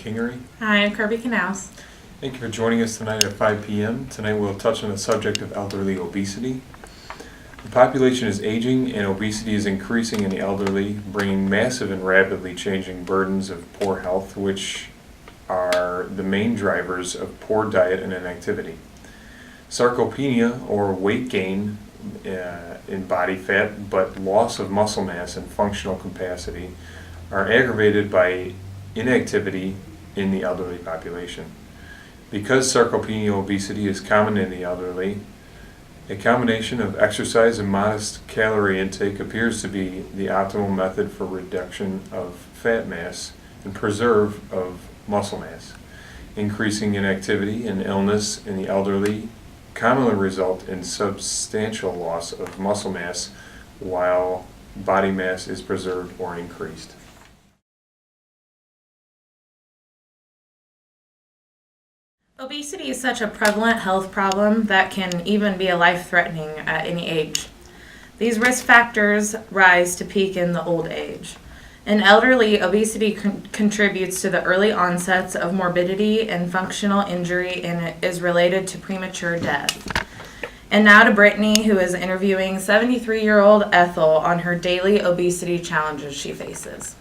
Kingery. Hi, I'm Kirby Canals. Thank you for joining us tonight at 5 p.m. Tonight we'll touch on the subject of elderly obesity. The population is aging and obesity is increasing in the elderly, bringing massive and rapidly changing burdens of poor health, which are the main drivers of poor diet and inactivity. Sarcopenia, or weight gain in body fat, but loss of muscle mass and functional capacity, are aggravated by inactivity in the elderly population. Because sarcopenia obesity is common in the elderly, a combination of exercise and modest calorie intake appears to be the optimal method for reduction of fat mass and preserve of muscle mass. Increasing inactivity and illness in the elderly commonly result in substantial loss of muscle mass while body mass is preserved or increased. Obesity is such a prevalent health problem that can even be life-threatening at any age. These risk factors rise to peak in the old age. In elderly, obesity contributes to the early onsets of morbidity and functional injury and is related to premature death. And now to Brittany, who is interviewing 73-year-old Ethel on her daily obesity challenges she faces.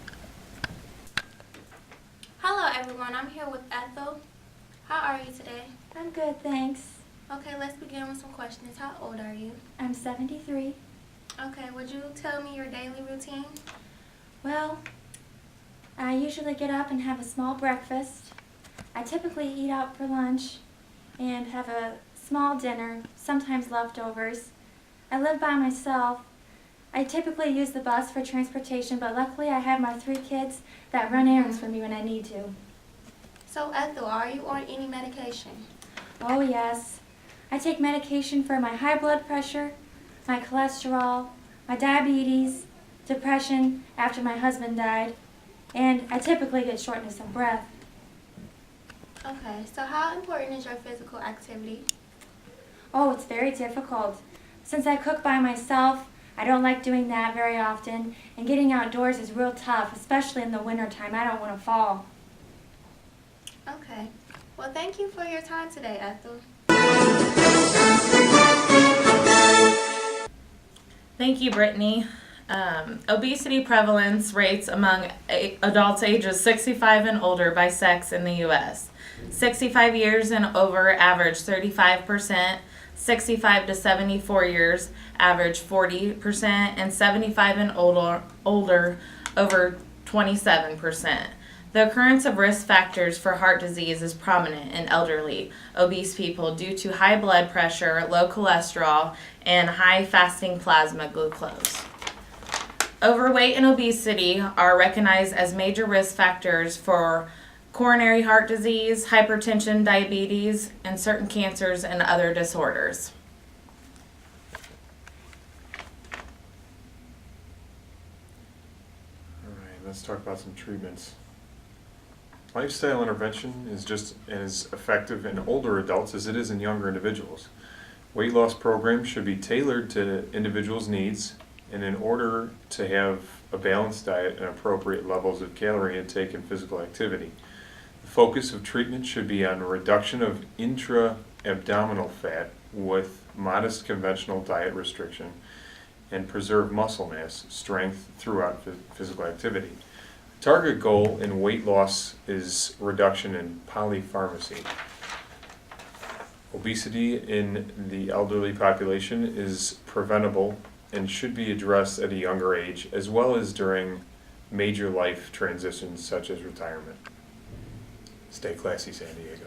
Hello everyone, I'm here with Ethel. How are you today? I'm good, thanks. Okay, let's begin with some questions. How old are you? I'm 73. Okay, would you tell me your daily routine? Well, I usually get up and have a small breakfast. I typically eat out for lunch and have a small dinner, sometimes leftovers. I live by myself. I typically use the bus for transportation, but luckily I have my 3 kids that run errands for me when I need to. So Ethel, are you on any medication? Oh yes. I take medication for my high blood pressure, my cholesterol, my diabetes, depression after my husband died, and I typically get shortness of breath. Okay, so how important is your physical activity? Oh, it's very difficult. Since I cook by myself, I don't like doing that very often, and getting outdoors is real tough, especially in the wintertime. I don't want to fall. Okay, well thank you for your time today, Ethel. Thank you, Brittany. Obesity prevalence rates among adults ages 65 and older by sex in the U.S. 65 years and over average 35%, 65 to 74 years average 40%, and 75 and older over 27%. The occurrence of risk factors for heart disease is prominent in elderly, obese people due to high blood pressure, low cholesterol, and high fasting plasma glucose. Overweight and obesity are recognized as major risk factors for coronary heart disease, hypertension, diabetes, and certain cancers and other disorders. All right, let's talk about some treatments. Lifestyle intervention is just as effective in older adults as it is in younger individuals. Weight loss programs should be tailored to individuals' needs, and in order to have a balanced diet and appropriate levels of calorie intake and physical activity. The focus of treatment should be on reduction of intra-abdominal fat with modest conventional diet restriction and preserve muscle mass strength throughout physical activity. Target goal in weight loss is reduction in polypharmacy. Obesity in the elderly population is preventable and should be addressed at a younger age, as well as during major life transitions such as retirement. Stay classy, San Diego.